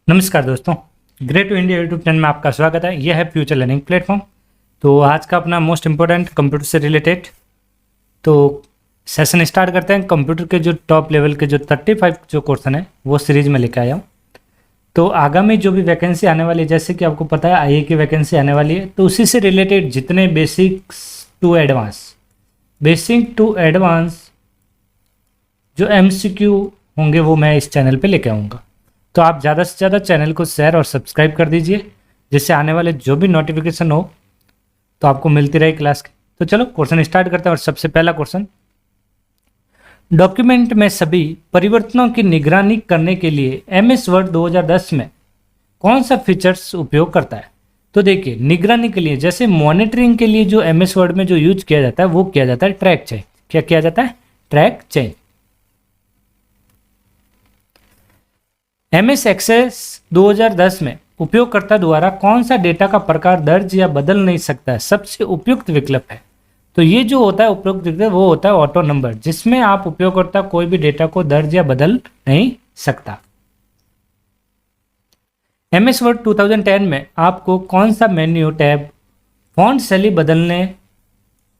नमस्कार दोस्तों, great to India YouTube channel में आपका स्वागत है। यह है फ्यूचर लर्निंग प्लेटफॉर्म। तो आज का अपना मोस्ट इम्पोर्टेंट कंप्यूटर से रिलेटेड तो सेशन स्टार्ट करते हैं। कंप्यूटर के जो टॉप लेवल के जो 35 जो क्वेश्चन है वो सीरीज में लेकर आया हूँ। तो आगामी जो भी वैकेंसी आने वाली है, जैसे कि आपको पता है आईए की वैकेंसी आने वाली है, तो उसी से रिलेटेड जितने बेसिक टू एडवांस जो MCQ होंगे वो मैं इस चैनल पे लेके आऊँगा। तो आप ज़्यादा से ज़्यादा चैनल को शेयर और सब्सक्राइब कर दीजिए, जिससे आने वाले जो भी नोटिफिकेशन हो तो आपको मिलती रहे क्लास की। तो चलो क्वेश्चन स्टार्ट करते हैं। और सबसे पहला क्वेश्चन, डॉक्यूमेंट में सभी परिवर्तनों की निगरानी करने के लिए MS वर्ड 2010 में कौन सा फीचर्स उपयोग करता है? तो देखिए, निगरानी के लिए जैसे मॉनिटरिंग के लिए जो MS वर्ड में जो यूज किया जाता है वो किया जाता है ट्रैक चेंज। क्या किया जाता है? Track change. MS एक्सेस 2010 में उपयोगकर्ता द्वारा कौन सा डेटा का प्रकार दर्ज या बदल नहीं सकता है? सबसे उपयुक्त विकल्प है। तो ये जो होता है उपयुक्त विकल्प वो होता है ऑटो नंबर, जिसमें आप उपयोगकर्ता कोई भी डेटा को दर्ज या बदल नहीं सकता। MS वर्ड 2010 में आपको कौन सा मेन्यू टैब फॉन्ट शैली बदलने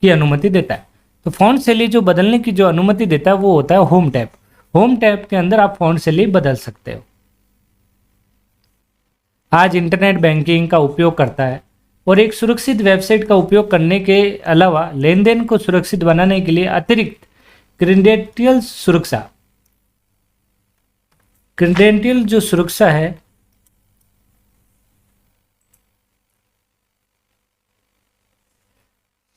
की अनुमति देता है? तो फॉन्ट शैली जो बदलने की जो अनुमति देता है वो होता है होम टैब। होम टैब के अंदर आप फॉन्ट शैली बदल सकते हो। आज इंटरनेट बैंकिंग का उपयोग करता है और एक सुरक्षित वेबसाइट का उपयोग करने के अलावा लेन देन को सुरक्षित बनाने के लिए अतिरिक्त क्रेडेंशियल जो सुरक्षा है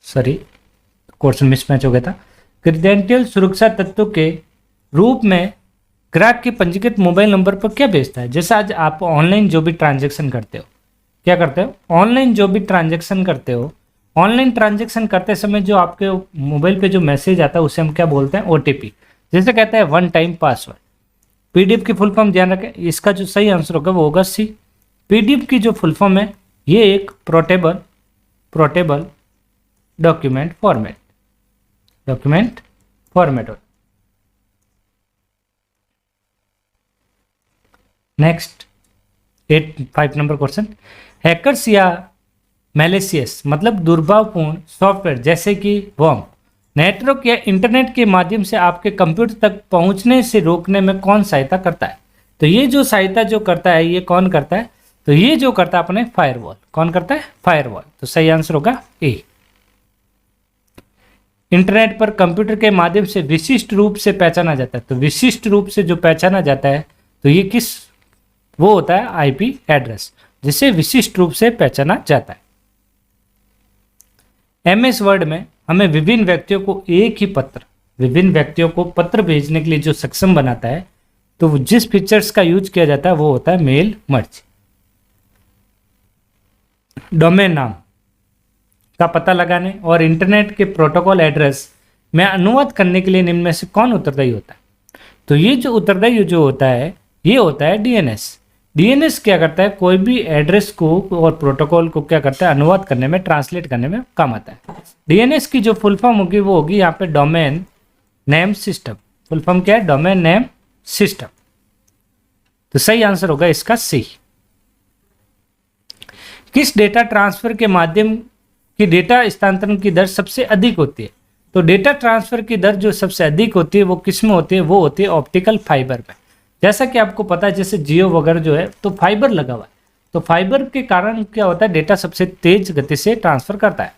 क्वेश्चन मिसमैच हो गया था। क्रेडेंशियल सुरक्षा तत्व के रूप में ग्राहक के पंजीकृत मोबाइल नंबर पर क्या भेजता है? जैसे आज आप ऑनलाइन जो भी ट्रांजैक्शन करते हो, क्या करते हो? ऑनलाइन जो भी ट्रांजैक्शन करते हो, ऑनलाइन ट्रांजैक्शन करते समय जो आपके मोबाइल पे जो मैसेज आता है उसे हम क्या बोलते हैं? OTP। जैसे कहते हैं वन टाइम पासवर्ड। PDF की फुल फॉर्म ध्यान रखें, इसका जो सही आंसर होगा वो होगा C। PDF की जो फुल फॉर्म है ये एक पोर्टेबल डॉक्यूमेंट फॉर्मेट हो। नेक्स्ट 5 नंबर क्वेश्चन, हैकर्स या मैलिशियस मतलब दुर्भावपूर्ण सॉफ्टवेयर जैसे कि वर्म नेटवर्क या इंटरनेट के माध्यम से आपके कंप्यूटर तक पहुंचने से रोकने में कौन सहायता करता है? तो ये जो सहायता जो करता है ये कौन करता है? तो ये जो करता है अपने फायरवॉल। कौन करता है? फायरवॉल। तो सही आंसर होगा A। इंटरनेट पर कंप्यूटर के माध्यम से विशिष्ट रूप से पहचाना जाता है। तो विशिष्ट रूप से जो पहचाना जाता है तो ये वो होता है IP एड्रेस, जिसे विशिष्ट रूप से पहचाना जाता है। MS वर्ड में हमें विभिन्न व्यक्तियों को पत्र भेजने के लिए जो सक्षम बनाता है, तो जिस फीचर्स का यूज किया जाता है वो होता है मेल मर्ज। डोमेन नाम का पता लगाने और इंटरनेट के प्रोटोकॉल एड्रेस में अनुवाद करने के लिए निम्न में से कौन उत्तरदायी होता है? तो ये जो उत्तरदायी जो होता है ये होता है DNS क्या करता है? कोई भी एड्रेस को और प्रोटोकॉल को क्या करता है? अनुवाद करने में, ट्रांसलेट करने में काम आता है। DNS की जो फुल फॉर्म होगी वो होगी यहाँ पे domain name system. Full form क्या है? Domain name system. तो सही आंसर होगा इसका C। किस डेटा ट्रांसफर के माध्यम की डेटा स्थानांतरण की दर सबसे अधिक होती है? तो डेटा ट्रांसफर की दर जो सबसे अधिक होती है वो किस में होती है? वो होती है ऑप्टिकल फाइबर में। जैसा कि आपको पता है जैसे जियो वगैरह जो है तो फाइबर लगा हुआ है, तो फाइबर के कारण क्या होता है? डेटा सबसे तेज गति से ट्रांसफर करता है।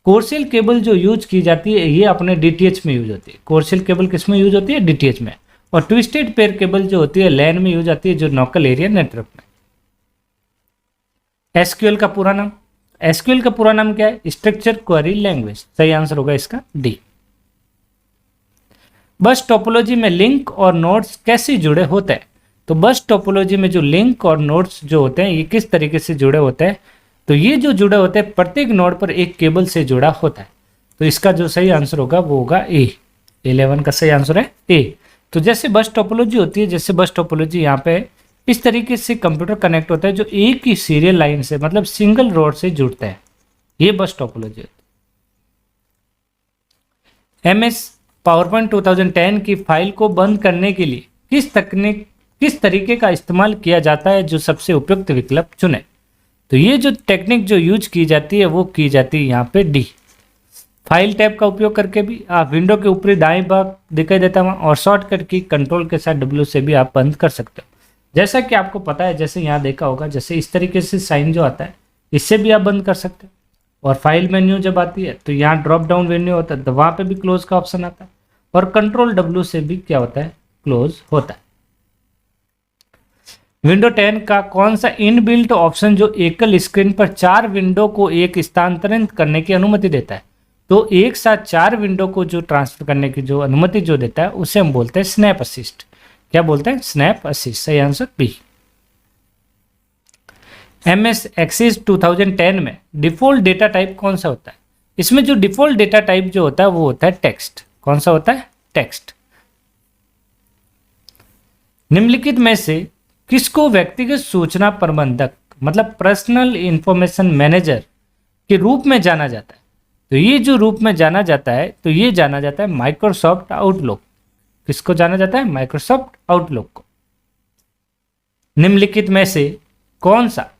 कोर्सियल केबल जो यूज की जाती है ये अपने DTH में यूज होती है। कोर्सियल केबल किस में यूज होती है? DTH में। और ट्विस्टेड पेयर केबल जो होती है LAN में यूज आती है, जो लोकल एरिया नेटवर्क में। SQL का पूरा नाम क्या है? Structure query language. सही आंसर होगा इसका D। बस टोपोलॉजी में लिंक और नोड्स कैसे जुड़े होते हैं? तो बस टोपोलॉजी में जो लिंक और नोड्स जो होते हैं ये किस तरीके से जुड़े होते हैं? तो ये जो जुड़े होते हैं प्रत्येक नोड पर एक केबल से जुड़ा होता है। तो इसका जो सही आंसर होगा वो होगा A। 11 का सही आंसर है A। तो जैसे बस टोपोलॉजी होती है, जैसे बस टोपोलॉजी यहाँ पे इस तरीके से कंप्यूटर कनेक्ट होता है जो एक ही सीरियल लाइन से मतलब सिंगल रोड से जुड़ते हैं, ये बस टोपोलॉजी होती है। MS पावरपॉइंट 2010 की फाइल को बंद करने के लिए किस तकनीक किस तरीके का इस्तेमाल किया जाता है जो सबसे उपयुक्त विकल्प चुने। तो ये जो टेक्निक जो यूज की जाती है वो की जाती है यहाँ पे डी। फाइल टैब का उपयोग करके भी आप विंडो के ऊपरी दाएं भाग दिखाई देता है और शॉर्टकट की कंट्रोल के साथ W से भी आप बंद कर सकते हो। जैसा कि आपको पता है, जैसे यहाँ देखा होगा, जैसे इस तरीके से साइन जो आता है इससे भी आप बंद कर सकते हो। और फाइल मेन्यू जब आती है तो यहाँ ड्रॉप डाउन मेन्यू होता है, तो वहाँ पे भी क्लोज का ऑप्शन आता है और कंट्रोल W से भी क्या होता है, क्लोज होता है। विंडो 10 का कौन सा इनबिल्ट ऑप्शन जो एकल स्क्रीन पर 4 विंडो को एक स्थानांतरित करने की अनुमति देता है। तो एक साथ 4 विंडो को जो ट्रांसफर करने की जो अनुमति जो देता है उसे हम बोलते हैं स्नैप असिस्ट। क्या बोलते हैं, स्नैप असिस्ट। सही आंसर बी। MS एक्सिस 2010 में डिफॉल्ट डेटा टाइप कौन सा होता है। इसमें जो डिफॉल्ट डेटा टाइप जो होता है वो होता है टेक्स्ट। कौन सा होता है, टेक्स्ट। निम्नलिखित में से किसको व्यक्तिगत सूचना प्रबंधक मतलब पर्सनल इंफॉर्मेशन मैनेजर के रूप में जाना जाता है। तो ये जो रूप में जाना जाता है तो ये जाना जाता है माइक्रोसॉफ्ट आउटलुक। किसको जाना जाता है, माइक्रोसॉफ्ट आउटलुक को। निम्नलिखित में से कौन सा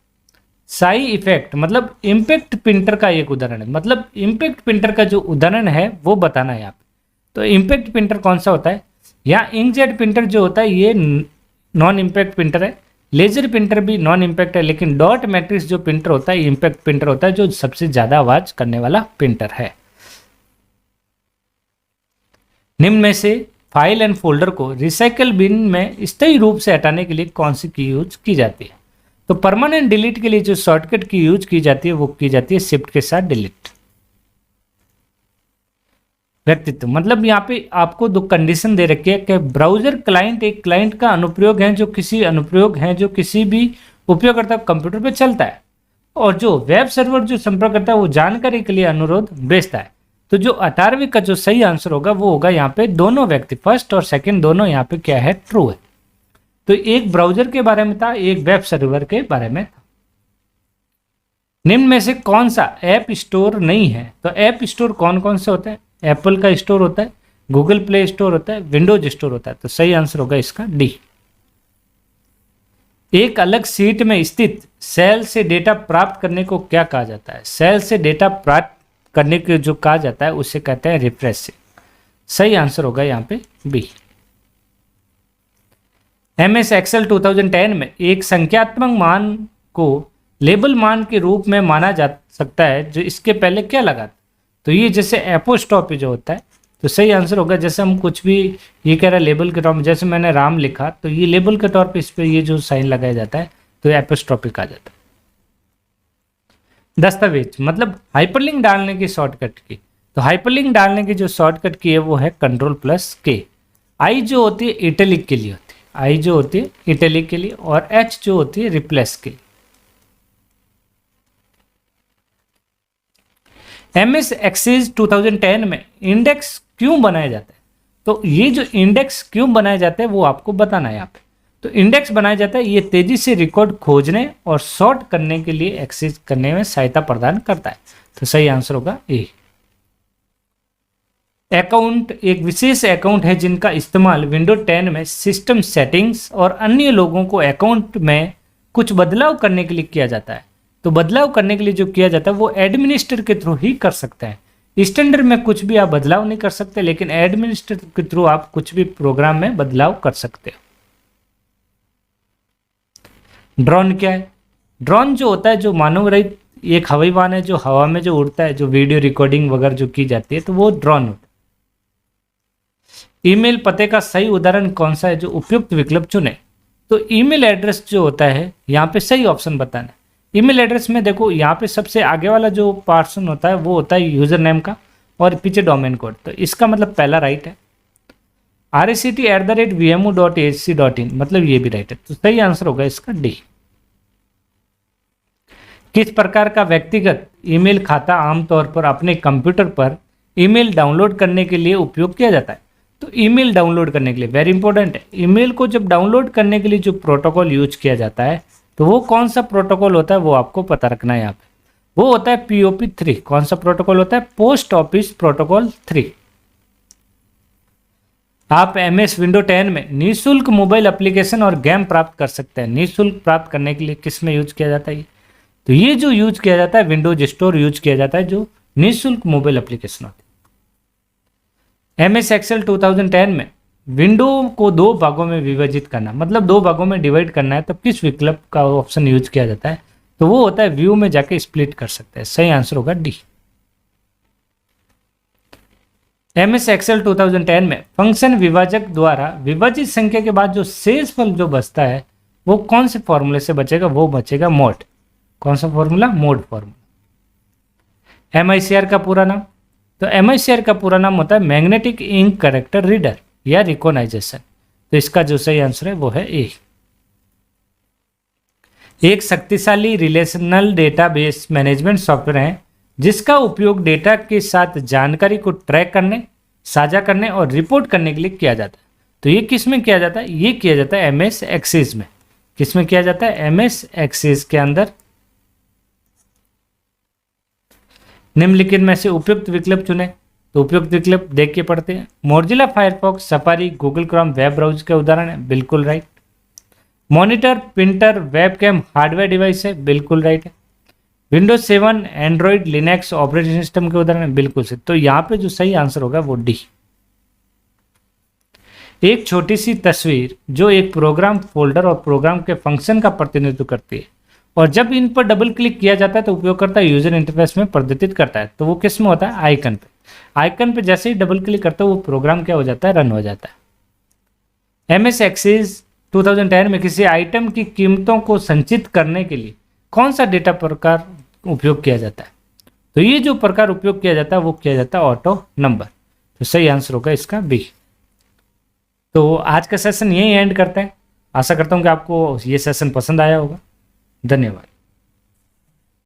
साई इफेक्ट मतलब इम्पैक्ट प्रिंटर का एक उदाहरण है। मतलब इम्पैक्ट प्रिंटर का जो उदाहरण है वो बताना है यहाँ पे। तो इम्पैक्ट प्रिंटर कौन सा होता है, या इंकजेट प्रिंटर जो होता है ये नॉन इम्पैक्ट प्रिंटर है। लेजर प्रिंटर भी नॉन इम्पैक्ट है, लेकिन डॉट मैट्रिक्स जो प्रिंटर होता है इम्पैक्ट प्रिंटर होता है, जो सबसे ज्यादा आवाज करने वाला प्रिंटर है। निम्न में से फाइल एंड फोल्डर को रिसाइकल बिन में स्थायी रूप से हटाने के लिए कौन सी की यूज की जाती है। तो परमानेंट डिलीट के लिए जो शॉर्टकट की यूज की जाती है वो की जाती है शिफ्ट के साथ डिलीट। व्यक्तित्व मतलब यहाँ पे आपको 2 कंडीशन दे रखी है कि ब्राउजर क्लाइंट एक क्लाइंट का अनुप्रयोग है जो किसी भी उपयोगकर्ता कंप्यूटर पे चलता है, और जो वेब सर्वर जो संपर्क करता है वो जानकारी के लिए अनुरोध भेजता है। तो जो 18वीं का जो सही आंसर होगा वो होगा यहाँ पे दोनों व्यक्ति, फर्स्ट और सेकंड दोनों यहाँ पे क्या है, ट्रू है। तो एक ब्राउजर के बारे में था, एक वेब सर्वर के बारे में था। निम्न में से कौन सा ऐप स्टोर नहीं है। तो ऐप स्टोर कौन कौन से होते हैं, एप्पल का स्टोर होता है, गूगल प्ले स्टोर होता है, विंडोज स्टोर होता है। तो सही आंसर होगा इसका डी। एक अलग सीट में स्थित सेल से डेटा प्राप्त करने को क्या कहा जाता है। सेल से डेटा प्राप्त करने को जो कहा जाता है उसे कहते हैं रिफ्रेशिंग। सही आंसर होगा यहाँ पे बी। MS एक्सेल 2010 में एक संख्यात्मक मान को लेबल मान के रूप में माना जा सकता है, जो इसके पहले क्या लगा। तो ये जैसे एपोस्ट्रोफी जो होता है, तो सही आंसर होगा जैसे हम कुछ भी ये कह रहा है लेबल के तौर में, जैसे मैंने राम लिखा तो ये लेबल के तौर पे इस पे ये जो साइन लगाया जाता है तो ये एपोस्ट्रोफी कहा जाता है। दस्तावेज मतलब हाइपरलिंक डालने की शॉर्टकट की। तो हाइपरलिंक डालने की जो शॉर्टकट की है वो है Ctrl+K। आई जो होती है इटैलिक के लिए होती है, आई जो होती है इटैलिक के लिए, और H जो होती है रिप्लेस के लिए। MS एक्सिस 2010 में इंडेक्स क्यों बनाया जाता है। तो ये जो इंडेक्स क्यों बनाया जाता है वो आपको बताना है यहाँ पे। तो इंडेक्स बनाया जाता है, ये तेजी से रिकॉर्ड खोजने और सॉर्ट करने के लिए एक्सेस करने में सहायता प्रदान करता है। तो सही आंसर होगा ए। अकाउंट एक विशेष अकाउंट है जिनका इस्तेमाल विंडो 10 में सिस्टम सेटिंग्स और अन्य लोगों को अकाउंट में कुछ बदलाव करने के लिए किया जाता है। तो बदलाव करने के लिए जो किया जाता है वो एडमिनिस्ट्रेटर के थ्रू ही कर सकते हैं। स्टैंडर्ड में कुछ भी आप बदलाव नहीं कर सकते, लेकिन एडमिनिस्ट्रेटर के थ्रू आप कुछ भी प्रोग्राम में बदलाव कर सकते हो। ड्रोन क्या है। ड्रोन जो होता है जो मानव रहित एक हवाई वाहन है जो हवा में जो उड़ता है, जो वीडियो रिकॉर्डिंग वगैरह जो की जाती है तो वो ड्रोन होता है। ईमेल पते का सही उदाहरण कौन सा है, जो उपयुक्त विकल्प चुने। तो ईमेल एड्रेस जो होता है यहाँ पे सही ऑप्शन बताना है। ईमेल एड्रेस में देखो यहाँ पे सबसे आगे वाला जो पार्सन होता है वो होता है यूजर नेम का और पीछे डोमेन कोड। तो इसका मतलब पहला राइट है। RACT@vmu.ac.in मतलब ये भी राइट है। तो सही आंसर होगा इसका डी। किस प्रकार का व्यक्तिगत ईमेल खाता आमतौर पर अपने कंप्यूटर पर ईमेल डाउनलोड करने के लिए उपयोग किया जाता है। तो ईमेल डाउनलोड करने के लिए वेरी इंपॉर्टेंट है, ईमेल को जब डाउनलोड करने के लिए जो प्रोटोकॉल यूज किया जाता है तो वो कौन सा प्रोटोकॉल होता है वो आपको पता रखना है यहाँ पे। वो होता है POP3। कौन सा प्रोटोकॉल होता है, पोस्ट ऑफिस प्रोटोकॉल 3। आप MS विंडो 10 में निःशुल्क मोबाइल एप्लीकेशन और गेम प्राप्त कर सकते हैं। निःशुल्क प्राप्त करने के लिए किस में यूज किया जाता है? तो ये जो यूज किया जाता है विंडोज स्टोर यूज किया जाता है, जो निःशुल्क मोबाइल एप्लीकेशन होती है। MS एक्सेल 2010 में विंडो को दो भागों में विभाजित करना, मतलब दो भागों में डिवाइड करना है, तब किस विकल्प का ऑप्शन यूज किया जाता है? तो वो होता है व्यू में जाके स्प्लिट कर सकते हैं। सही आंसर होगा डी। MS एक्सेल 2010 में फंक्शन विभाजक द्वारा विभाजित संख्या के बाद जो शेषफल जो बचता है वो कौन से फॉर्मूले से बचेगा? वो बचेगा मोड। कौन सा फॉर्मूला? Mode formula. MICR का पूरा नाम? तो MICR का पूरा नाम होता है मैग्नेटिक इंक कैरेक्टर रीडर या रिकॉग्नाइजेशन। तो इसका जो सही आंसर है वो है ए। एक शक्तिशाली रिलेशनल डेटाबेस मैनेजमेंट सॉफ्टवेयर है जिसका उपयोग डेटा के साथ जानकारी को ट्रैक करने, साझा करने और रिपोर्ट करने के लिए किया जाता है। तो ये किस में किया जाता है? ये किया जाता है MS एक्सेस में। किस में किया जाता है? MS एक्सेस के अंदर। निम्नलिखित में से उपयुक्त विकल्प चुने। तो उपयुक्त विकल्प देख के पढ़ते हैं। Mozilla Firefox, safari, Google Chrome web browser के उदाहरण है, बिल्कुल right. Monitor, printer, webcam hardware device है, बिल्कुल राइट है। Windows 7, Android, Linux operating system के उदाहरण है, बिल्कुल सही। तो यहाँ पे जो सही आंसर होगा वो डी। एक छोटी सी तस्वीर जो एक प्रोग्राम फोल्डर और प्रोग्राम के फंक्शन का प्रतिनिधित्व करती है, और जब इन पर डबल क्लिक किया जाता है तो उपयोगकर्ता यूजर इंटरफेस में प्रदर्शित करता है। तो वो किस में होता है? आइकन पे। आइकन पे जैसे ही डबल क्लिक करते हो वो प्रोग्राम क्या हो जाता है? रन हो जाता है। MS एक्सेस 2010 में किसी आइटम की कीमतों को संचित करने के लिए कौन सा डेटा प्रकार उपयोग किया जाता है? तो ये जो प्रकार उपयोग किया जाता है वो किया जाता है ऑटो नंबर। तो सही आंसर होगा इसका बी। तो आज का सेशन यही एंड करते हैं। आशा करता हूँ कि आपको ये सेशन पसंद आया होगा। धन्यवाद।